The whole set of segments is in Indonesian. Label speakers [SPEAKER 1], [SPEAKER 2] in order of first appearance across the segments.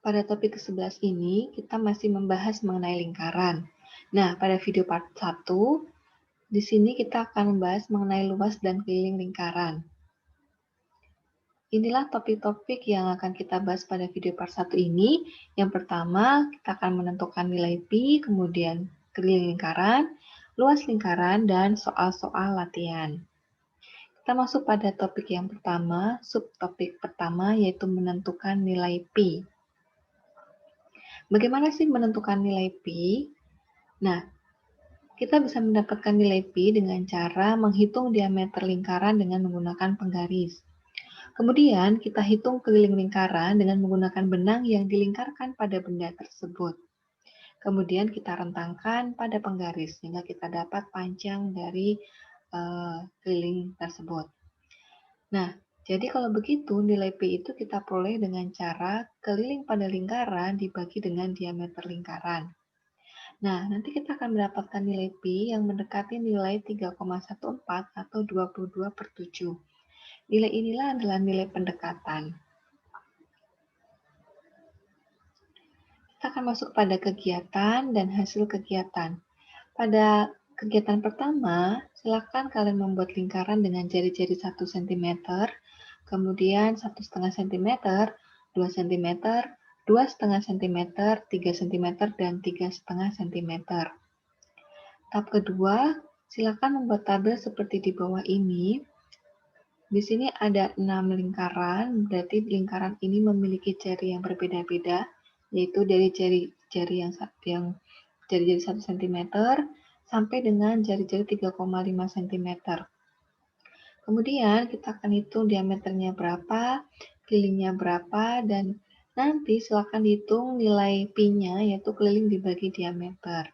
[SPEAKER 1] Pada topik ke-11 ini, kita masih membahas mengenai lingkaran. Nah, pada video part 1, di sini kita akan membahas mengenai luas dan keliling lingkaran. Inilah topik-topik yang akan kita bahas pada video part 1 ini. Yang pertama, kita akan menentukan nilai pi, kemudian keliling lingkaran, luas lingkaran, dan soal-soal latihan. Kita masuk pada topik yang pertama, subtopik pertama, yaitu menentukan nilai pi. Bagaimana sih menentukan nilai pi? Nah, kita bisa mendapatkan nilai pi dengan cara menghitung diameter lingkaran dengan menggunakan penggaris. Kemudian, kita hitung keliling lingkaran dengan menggunakan benang yang dilingkarkan pada benda tersebut. Kemudian, kita rentangkan pada penggaris, sehingga kita dapat panjang dari keliling tersebut. Nah, jadi kalau begitu, nilai pi itu kita peroleh dengan cara keliling pada lingkaran dibagi dengan diameter lingkaran. Nah, nanti kita akan mendapatkan nilai pi yang mendekati nilai 3,14 atau 22/7. Nilai inilah adalah nilai pendekatan. Kita akan masuk pada kegiatan dan hasil kegiatan. Pada kegiatan pertama, silakan kalian membuat lingkaran dengan jari-jari 1 cm, kemudian 1,5 cm, 2 cm, 2,5 cm, 3 cm, dan 3,5 cm. Tahap kedua, silakan membuat tabel seperti di bawah ini. Di sini ada 6 lingkaran, berarti lingkaran ini memiliki jari yang berbeda-beda, yaitu dari jari-jari yang jari-jari 1 cm sampai dengan jari-jari 3,5 cm. Kemudian kita akan hitung diameternya berapa, kelilingnya berapa, dan nanti silakan dihitung nilai pi-nya, yaitu keliling dibagi diameter.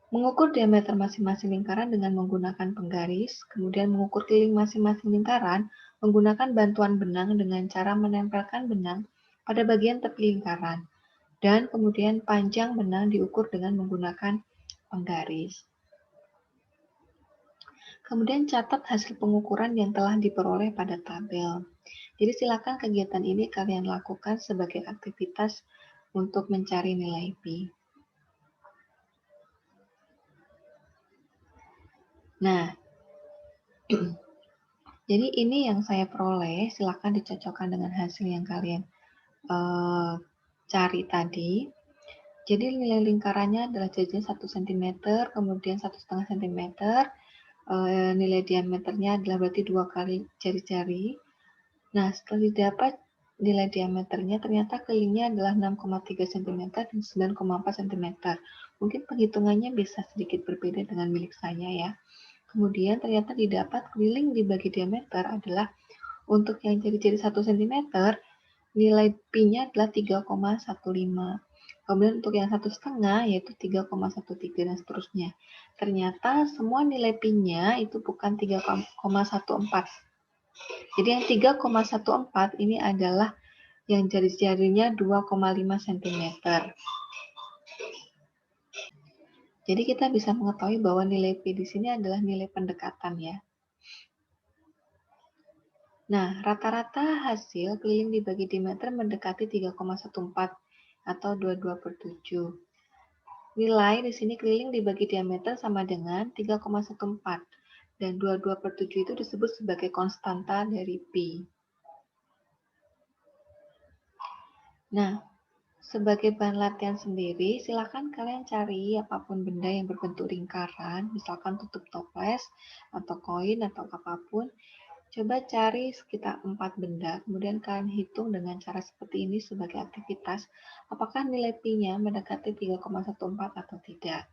[SPEAKER 1] Mengukur diameter masing-masing lingkaran dengan menggunakan penggaris, kemudian mengukur keliling masing-masing lingkaran menggunakan bantuan benang dengan cara menempelkan benang pada bagian tepi lingkaran, dan kemudian panjang benang diukur dengan menggunakan penggaris. Kemudian catat hasil pengukuran yang telah diperoleh pada tabel. Jadi silakan kegiatan ini kalian lakukan sebagai aktivitas untuk mencari nilai pi. Nah, jadi ini yang saya peroleh, silakan dicocokkan dengan hasil yang kalian cari tadi. Jadi nilai lingkarannya adalah jadinya 1 cm, kemudian 1,5 cm, nilai diameternya adalah berarti 2 kali jari-jari. Nah, setelah didapat nilai diameternya, ternyata kelilingnya adalah 6,3 cm dan 9,4 cm. Mungkin penghitungannya bisa sedikit berbeda dengan milik saya ya. Kemudian ternyata didapat keliling dibagi diameter adalah untuk yang jari-jari 1 cm, nilai pi-nya adalah 3,15. Kemudian untuk yang 1,5 yaitu 3,13 dan seterusnya. Ternyata semua nilai pi-nya itu bukan 3,14. Jadi yang 3,14 ini adalah yang jari-jarinya 2,5 cm. Jadi kita bisa mengetahui bahwa nilai pi di sini adalah nilai pendekatan ya. Nah, rata-rata hasil keliling dibagi diameter mendekati 3,14 atau 22/7. Nilai di sini keliling dibagi diameter sama dengan 3,14 dan 22/7 itu disebut sebagai konstanta dari pi. Nah, sebagai bahan latihan sendiri, silakan kalian cari apapun benda yang berbentuk lingkaran, misalkan tutup toples atau koin atau apapun. Coba cari sekitar 4 benda, kemudian kalian hitung dengan cara seperti ini sebagai aktivitas, apakah nilai pi-nya mendekati 3,14 atau tidak.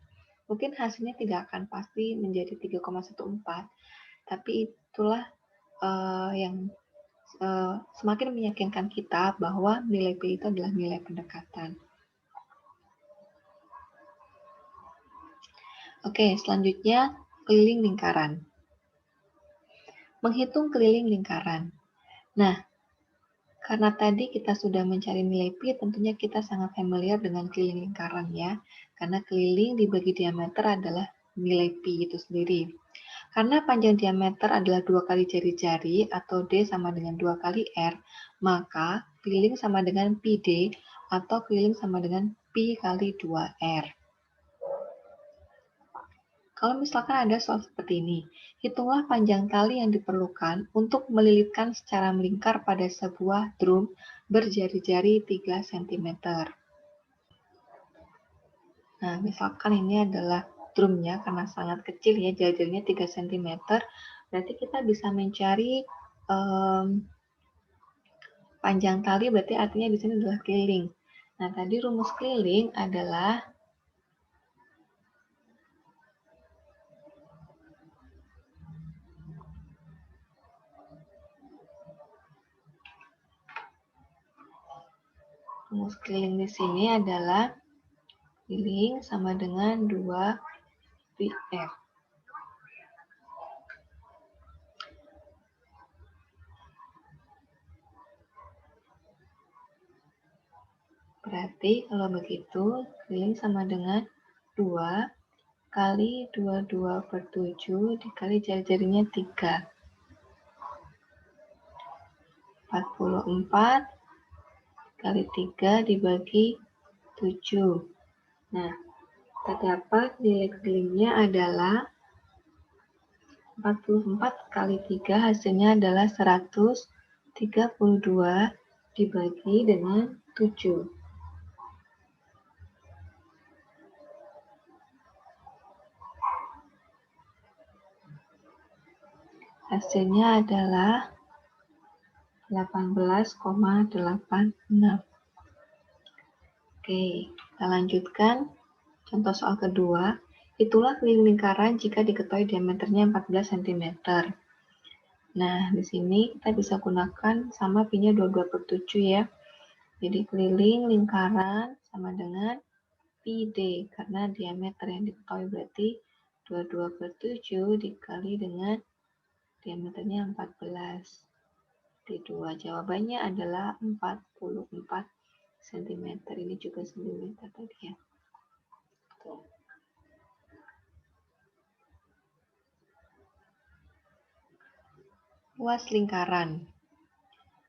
[SPEAKER 1] Mungkin hasilnya tidak akan pasti menjadi 3,14, tapi itulah yang semakin meyakinkan kita bahwa nilai pi itu adalah nilai pendekatan. Oke, selanjutnya keliling lingkaran. Menghitung keliling lingkaran. Nah, karena tadi kita sudah mencari nilai pi, tentunya kita sangat familiar dengan keliling lingkaran ya. Karena keliling dibagi diameter adalah nilai pi itu sendiri. Karena panjang diameter adalah 2 kali jari-jari atau D sama dengan 2 kali R, maka pi keliling sama dengan PD atau keliling sama dengan Pi kali 2R. Kalau misalkan ada soal seperti ini, hitunglah panjang tali yang diperlukan untuk melilitkan secara melingkar pada sebuah drum berjari-jari 3 cm. Nah, misalkan ini adalah drumnya karena sangat kecil ya, jari-jarinya 3 cm, berarti kita bisa mencari panjang tali, berarti artinya di sini adalah keliling. Nah, tadi rumus keliling adalah rumus keliling di sini adalah keliling sama dengan 2πr. Berarti kalau begitu, keliling sama dengan 2 kali 22/7 dikali jari-jarinya 3. 44 kali 3 dibagi 7. Nah, terdapat nilai kelilingnya adalah 44 kali 3 hasilnya adalah 132 dibagi dengan 7. Hasilnya adalah 18,86. Oke, kita lanjutkan. Contoh soal kedua, itulah keliling lingkaran jika diketahui diameternya 14 cm. Nah, di sini kita bisa gunakan sama pi-nya 22/7 ya. Jadi keliling lingkaran sama dengan pi d, karena diameter yang diketahui berarti 22/7 dikali dengan diameternya 14. Di 2, jawabannya adalah 44 cm. Ini juga cm tadi ya. Tuh. Luas lingkaran.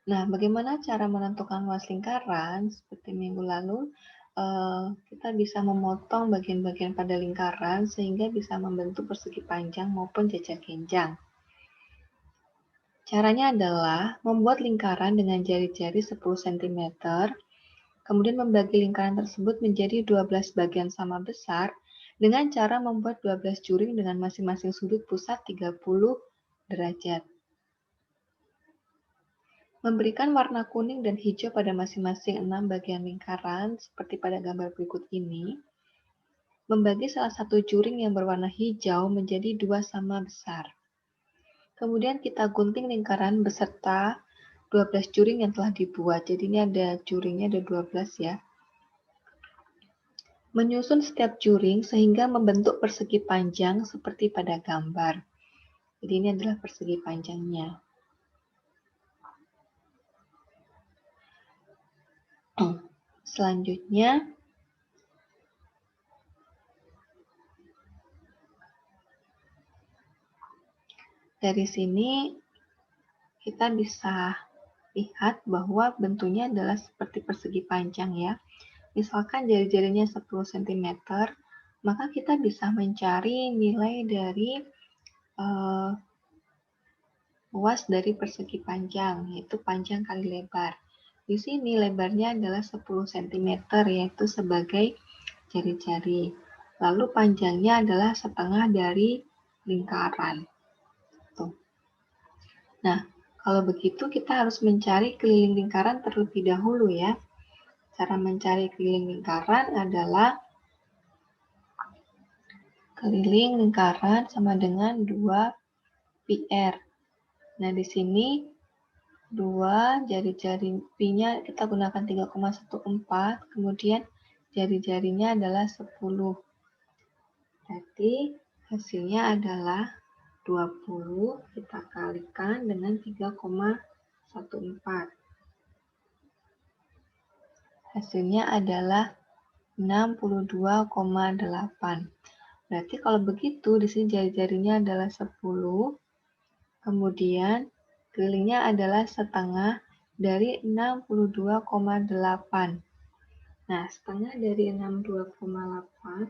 [SPEAKER 1] Nah, bagaimana cara menentukan luas lingkaran? Seperti minggu lalu, kita bisa memotong bagian-bagian pada lingkaran sehingga bisa membentuk persegi panjang maupun jajar genjang. Caranya adalah membuat lingkaran dengan jari-jari 10 cm, kemudian membagi lingkaran tersebut menjadi 12 bagian sama besar dengan cara membuat 12 juring dengan masing-masing sudut pusat 30 derajat. Memberikan warna kuning dan hijau pada masing-masing 6 bagian lingkaran, seperti pada gambar berikut ini. Membagi salah satu juring yang berwarna hijau menjadi 2 sama besar. Kemudian kita gunting lingkaran beserta 12 juring yang telah dibuat. Jadi ini ada juringnya ada 12 ya. Menyusun setiap juring sehingga membentuk persegi panjang seperti pada gambar. Jadi ini adalah persegi panjangnya. Selanjutnya, dari sini kita bisa lihat bahwa bentuknya adalah seperti persegi panjang ya. Misalkan jari-jarinya 10 cm, maka kita bisa mencari nilai dari luas dari persegi panjang, yaitu panjang kali lebar. Di sini lebarnya adalah 10 cm, yaitu sebagai jari-jari. Lalu panjangnya adalah setengah dari lingkaran. Tuh. Nah, kalau begitu kita harus mencari keliling lingkaran terlebih dahulu ya. Cara mencari keliling lingkaran adalah keliling lingkaran sama dengan 2πr. Nah, di sini 2 jari-jari pi-nya kita gunakan 3,14, kemudian jari-jarinya adalah 10. Berarti hasilnya adalah 20 kita kalikan dengan 3,14. Hasilnya adalah 62,8. Berarti kalau begitu di sini jari-jarinya adalah 10, kemudian kelilingnya adalah setengah dari 62,8. Nah, setengah dari 62,8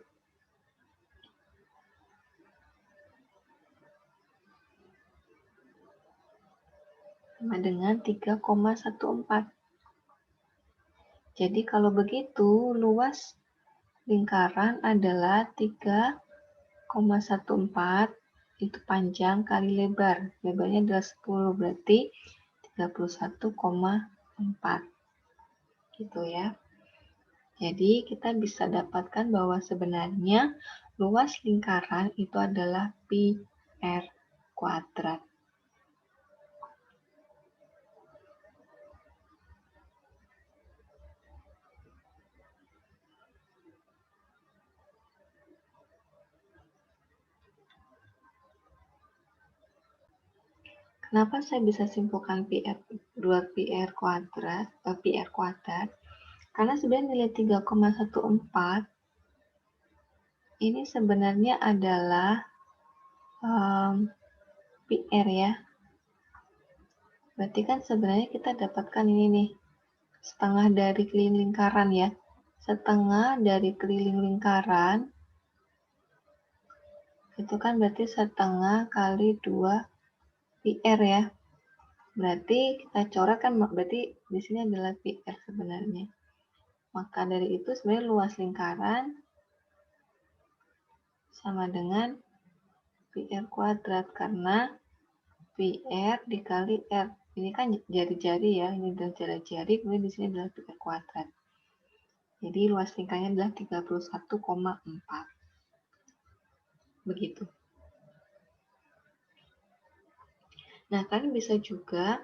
[SPEAKER 1] sama dengan 3,14. Jadi kalau begitu, luas lingkaran adalah 3,14 itu panjang kali lebar. Lebarnya adalah 10, berarti 31,4. Gitu ya. Jadi kita bisa dapatkan bahwa sebenarnya luas lingkaran itu adalah pi r kuadrat. Kenapa saya bisa simpulkan pi r kuadrat? Karena sebenarnya nilai 3,14 ini sebenarnya adalah pi r ya. Berarti kan sebenarnya kita dapatkan ini nih, setengah dari keliling lingkaran ya. Setengah dari keliling lingkaran itu kan berarti setengah kali 2 pi r ya. Berarti kita coret kan, berarti di sini adalah pi r sebenarnya. Maka dari itu sebenarnya luas lingkaran sama dengan pi r kuadrat, karena pi r dikali r. Ini kan jari-jari ya, ini adalah jari-jari, kemudian di sini adalah pi r kuadrat. Jadi luas lingkarnya adalah 31,4. Begitu. Nah, kalian bisa juga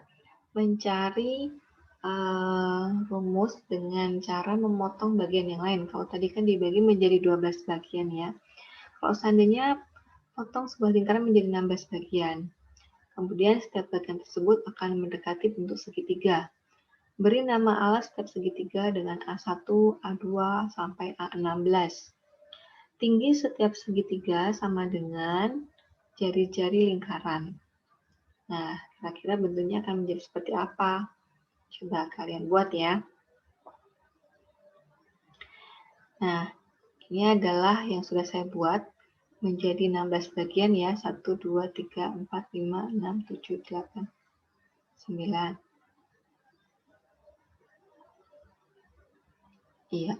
[SPEAKER 1] mencari rumus dengan cara memotong bagian yang lain. Kalau tadi kan dibagi menjadi 12 bagian ya. Kalau seandainya potong sebuah lingkaran menjadi 16 bagian, kemudian setiap bagian tersebut akan mendekati bentuk segitiga. Beri nama alas setiap segitiga dengan A1, A2, sampai A16. Tinggi setiap segitiga sama dengan jari-jari lingkaran. Nah, kira-kira bentuknya akan menjadi seperti apa? Coba kalian buat ya. Nah, ini adalah yang sudah saya buat menjadi 16 bagian ya. 1, 2, 3, 4, 5, 6, 7, 8, 9. Iya.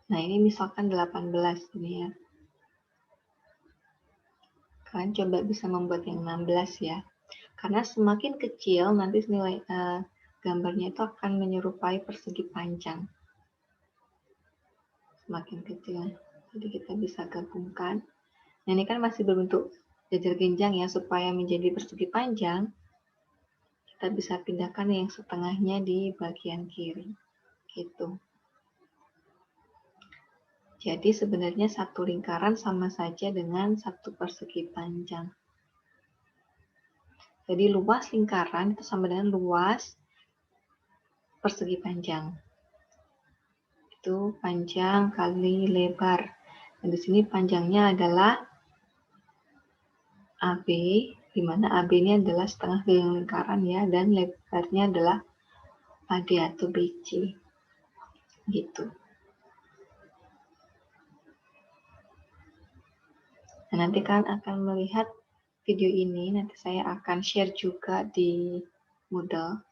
[SPEAKER 1] Nah, ini misalkan 18 ini ya. Kalian coba bisa membuat yang 16 ya. Karena semakin kecil nanti nilai gambarnya itu akan menyerupai persegi panjang. Semakin kecil. Jadi kita bisa gabungkan. Nah, ini kan masih berbentuk jajar genjang ya, supaya menjadi persegi panjang. Kita bisa pindahkan yang setengahnya di bagian kiri. Gitu. Jadi sebenarnya satu lingkaran sama saja dengan satu persegi panjang. Jadi luas lingkaran itu sama dengan luas persegi panjang. Itu panjang kali lebar. Dan di sini panjangnya adalah AB, di mana AB ini adalah setengah keliling lingkaran ya, dan lebarnya adalah AD atau BC. Gitu. Nah, nanti kalian akan melihat video ini, nanti saya akan share juga di Moodle.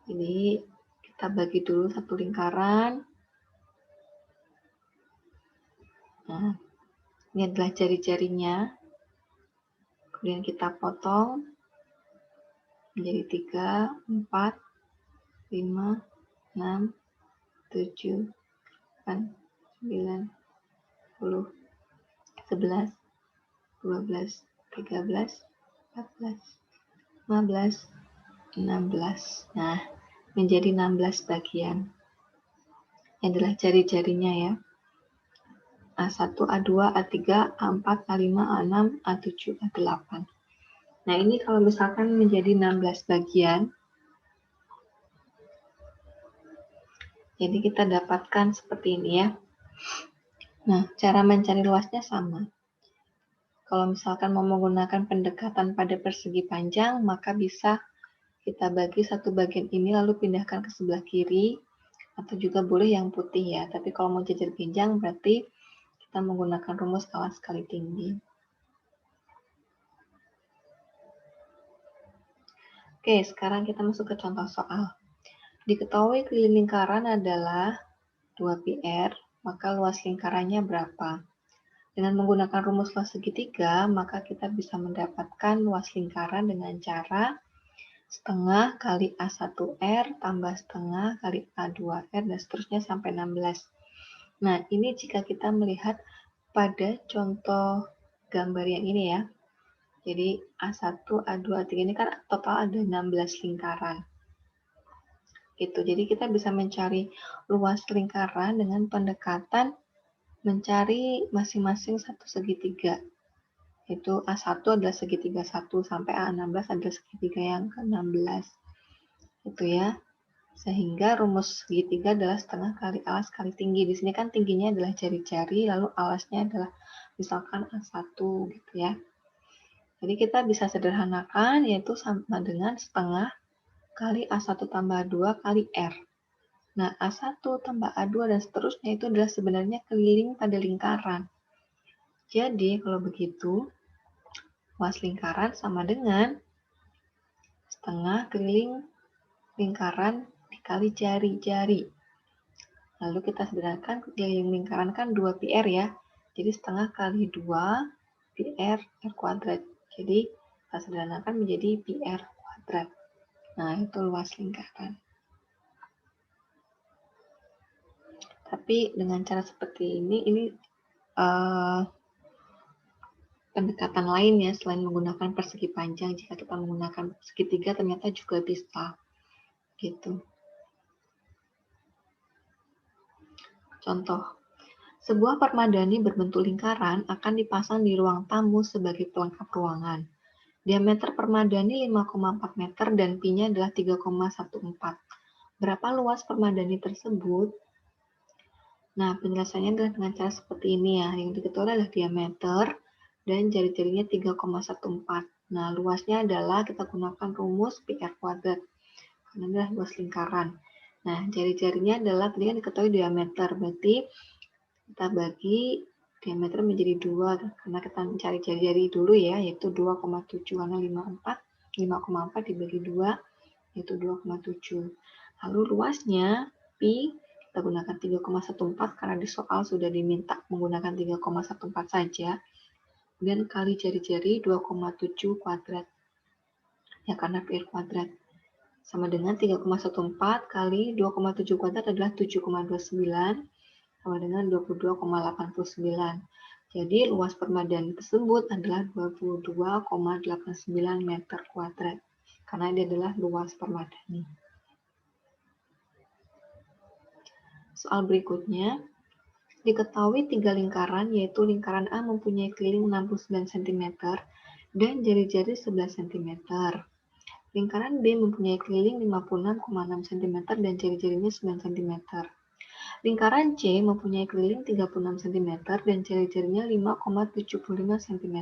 [SPEAKER 1] Jadi kita bagi dulu satu lingkaran. Nah, ini adalah jari-jarinya. Kemudian kita potong menjadi 3, 4, 5, 6, 7, 8, 9, 10, 11, 12, 13, 14, 15, 16. Nah, menjadi 16 bagian. Ini adalah jari-jarinya ya. A1, A2, A3, A4, A5, A6, A7, A8. Nah, ini kalau misalkan menjadi 16 bagian, jadi kita dapatkan seperti ini ya. Nah, cara mencari luasnya sama. Kalau misalkan mau menggunakan pendekatan pada persegi panjang, maka bisa kita bagi satu bagian ini lalu pindahkan ke sebelah kiri, atau juga boleh yang putih ya. Tapi kalau mau jajar pinjang berarti kita menggunakan rumus alas kali tinggi. Oke, sekarang kita masuk ke contoh soal. Diketahui keliling lingkaran adalah 2πr, maka luas lingkarannya berapa? Dengan menggunakan rumus luas segitiga, maka kita bisa mendapatkan luas lingkaran dengan cara setengah kali A1R tambah setengah kali A2R dan seterusnya sampai 16. Nah, ini jika kita melihat pada contoh gambar yang ini ya. Jadi A1, A2, A3 ini kan total ada 16 lingkaran. Gitu. Jadi kita bisa mencari luas lingkaran dengan pendekatan mencari masing-masing satu segitiga. Itu A1 adalah segitiga 1 sampai A16 adalah segitiga yang ke-16. Itu ya. Sehingga rumus segitiga adalah setengah kali alas kali tinggi. Di sini kan tingginya adalah jari-jari, lalu alasnya adalah misalkan A1 gitu ya. Jadi kita bisa sederhanakan yaitu sama dengan setengah kali A1 tambah A2 kali R. Nah, A1 tambah A2 dan seterusnya itu adalah sebenarnya keliling pada lingkaran. Jadi, kalau begitu, luas lingkaran sama dengan setengah keliling lingkaran dikali jari-jari. Lalu kita sederhanakan keliling lingkaran kan 2πr ya. Jadi setengah kali 2 πr r kuadrat. Jadi kita sederhanakan menjadi πr kuadrat. Nah, itu luas lingkaran. Tapi dengan cara seperti ini pendekatan lain ya, selain menggunakan persegi panjang. Jika kita menggunakan segitiga ternyata juga bisa. Gitu. Contoh, sebuah permadani berbentuk lingkaran akan dipasang di ruang tamu sebagai pelengkap ruangan. Diameter permadani 5,4 meter dan pi-nya adalah 3,14. Berapa luas permadani tersebut? Nah, penjelasannya adalah dengan cara seperti ini ya. Yang diketahui adalah diameter dan jari-jarinya 3,14. Nah, luasnya adalah kita gunakan rumus πr kuadrat. Karena adalah luas lingkaran. Nah, jari-jarinya adalah tadi kan diketahui diameter. Berarti kita bagi diameter menjadi 2 karena kita mencari jari-jari dulu ya, yaitu 2,7 karena 5,4 dibagi 2 yaitu 2,7. Lalu luasnya pi kita gunakan 3,14 karena di soal sudah diminta menggunakan 3,14 saja. Dan kali jari-jari 2,7 kuadrat. Ya karena pi kuadrat. Sama dengan 3,14 kali 2,7 kuadrat adalah 7,29 sama dengan 22,89. Jadi luas permadani tersebut adalah 22,89 meter kuadrat. Karena ini adalah luas permadani. Soal berikutnya, diketahui 3 lingkaran, yaitu lingkaran A mempunyai keliling 69 cm dan jari-jari 11 cm. Lingkaran B mempunyai keliling 56,6 cm dan jari-jarinya 9 cm. Lingkaran C mempunyai keliling 36 cm dan jari-jarinya 5,75 cm.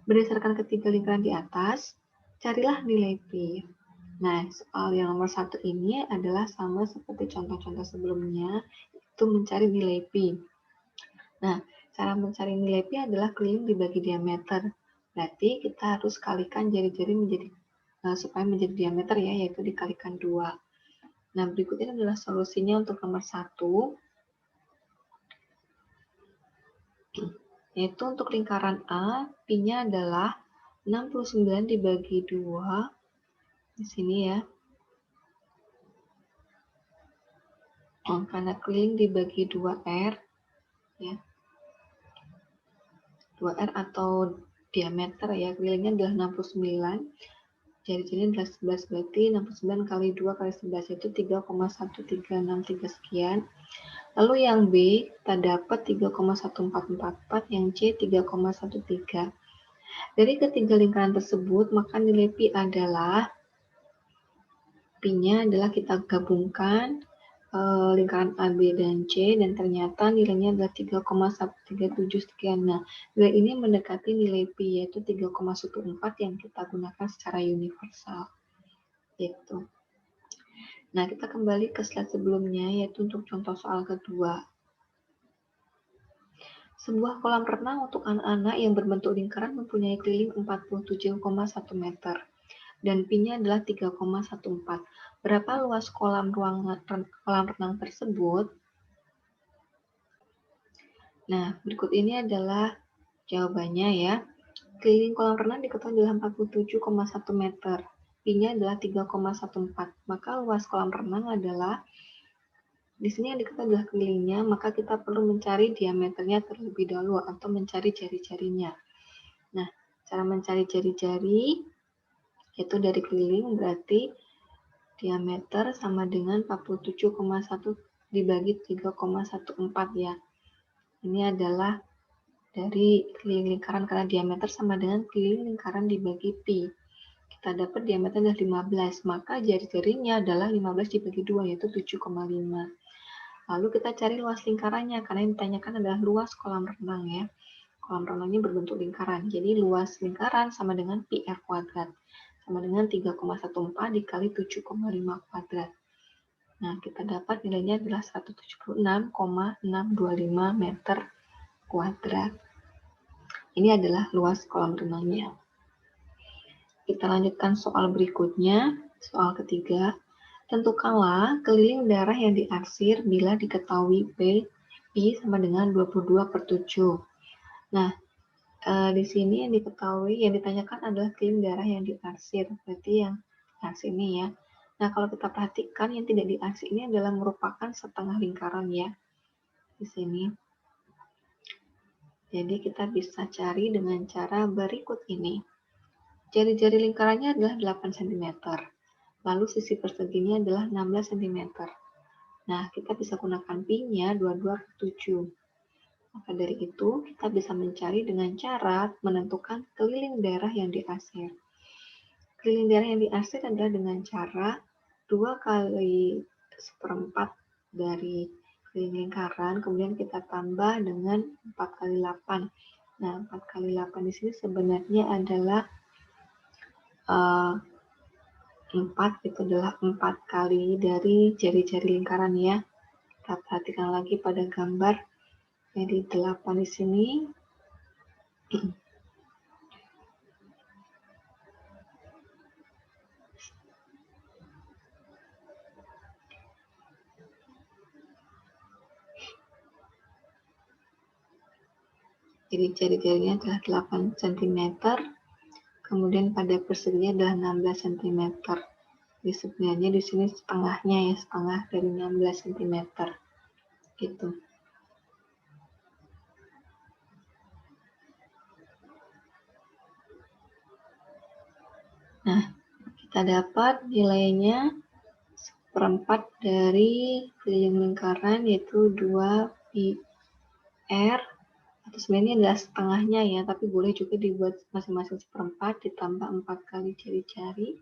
[SPEAKER 1] Berdasarkan ketiga lingkaran di atas, carilah nilai pi. Nah, soal yang nomor 1 ini adalah sama seperti contoh-contoh sebelumnya, itu mencari nilai pi. Nah, cara mencari nilai pi adalah keliling dibagi diameter. Berarti kita harus kalikan jari-jari menjadi supaya menjadi diameter ya, yaitu dikalikan 2. Nah, berikut ini adalah solusinya untuk nomor 1. Yaitu untuk lingkaran A, pi-nya adalah 69 dibagi 2. Di sini ya. Karena keliling dibagi 2R. Ya. 2R atau diameter ya, kelilingnya adalah 69. Jari-jarinya adalah 11, berarti 69 kali 2 kali 11 itu 3,1363 sekian. Lalu yang B, kita dapat 3,1444, yang C 3,13. Dari ketiga lingkaran tersebut, maka nilai pi adalah, pi-nya adalah kita gabungkan lingkaran A, B, dan C, dan ternyata nilainya adalah 3,137 sekian. Nah, nilai ini mendekati nilai Pi, yaitu 3,14 yang kita gunakan secara universal. Gitu. Nah, kita kembali ke slide sebelumnya, yaitu untuk contoh soal kedua. Sebuah kolam renang untuk anak-anak yang berbentuk lingkaran mempunyai keliling 47,1 meter dan Pi-nya adalah 3,14. Berapa luas kolam renang tersebut? Nah, berikut ini adalah jawabannya ya. Keliling kolam renang diketahui adalah 47,1 meter. Pi-nya adalah 3,14. Maka luas kolam renang adalah, di sini yang diketahui adalah kelilingnya, maka kita perlu mencari diameternya terlebih dahulu atau mencari jari-jarinya. Nah, cara mencari jari-jari yaitu dari keliling berarti diameter sama dengan 47,1 dibagi 3,14 ya. Ini adalah dari keliling lingkaran karena diameter sama dengan keliling lingkaran dibagi pi. Kita dapat diameter adalah 15, maka jari-jarinya adalah 15 dibagi 2 yaitu 7,5. Lalu kita cari luas lingkarannya, karena yang ditanyakan adalah luas kolam renang ya. Kolam renangnya berbentuk lingkaran, jadi luas lingkaran sama dengan pi r kuadrat, sama dengan 3,14 dikali 7,5 kuadrat. Nah, kita dapat nilainya adalah 176,625 meter kuadrat. Ini adalah luas kolam renangnya. Kita lanjutkan soal berikutnya, soal ketiga. Tentukanlah keliling darah yang diarsir bila diketahui Pi sama dengan 22/7. Nah, di sini yang diketahui, yang ditanyakan adalah keliling darah yang diarsir, berarti yang diarsir ini ya. Nah, kalau kita perhatikan yang tidak diarsir ini adalah merupakan setengah lingkaran ya, di sini. Jadi kita bisa cari dengan cara berikut ini. Jari-jari lingkarannya adalah 8 cm. Lalu sisi perseginya adalah 16 cm. Nah, kita bisa gunakan Pi-nya 22/7. Maka dari itu, kita bisa mencari dengan cara menentukan keliling darah yang diarsir. Keliling darah yang diarsir adalah dengan cara 2 kali 1/4 dari keliling lingkaran, kemudian kita tambah dengan 4 kali 8. Nah, 4 kali 8 di sini sebenarnya adalah 4 itu adalah 4 kali dari jari-jari lingkaran ya. Kita perhatikan lagi pada gambar. Jadi 8 di sini. Jadi jari-jarinya adalah 8 cm. Kemudian pada perseginya adalah 16 cm. Jadi sebenarnya di sini setengahnya ya, setengah dari 16 cm. Gitu. Nah, kita dapat nilainya 1/4 dari keliling lingkaran yaitu 2 pi r, atau sebenarnya adalah setengahnya ya, tapi boleh juga dibuat masing-masing 1/4 ditambah 4 kali jari-jari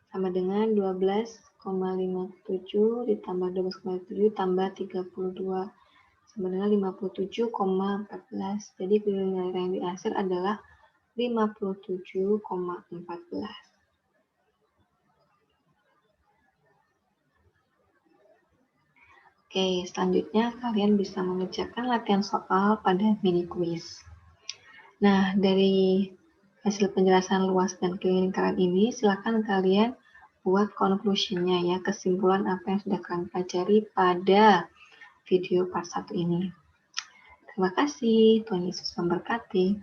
[SPEAKER 1] sama dengan 12,57 ditambah 12,7 tambah 32 sama dengan 57,14. Jadi keliling yang diarsir adalah 57,14. Oke, selanjutnya kalian bisa mengerjakan latihan soal pada mini quiz. Nah, dari hasil penjelasan luas dan keliling lingkaran ini, silakan kalian buat conclusion-nya ya, kesimpulan apa yang sudah kalian pelajari pada video part 1 ini. Terima kasih, Tuhan Yesus memberkati.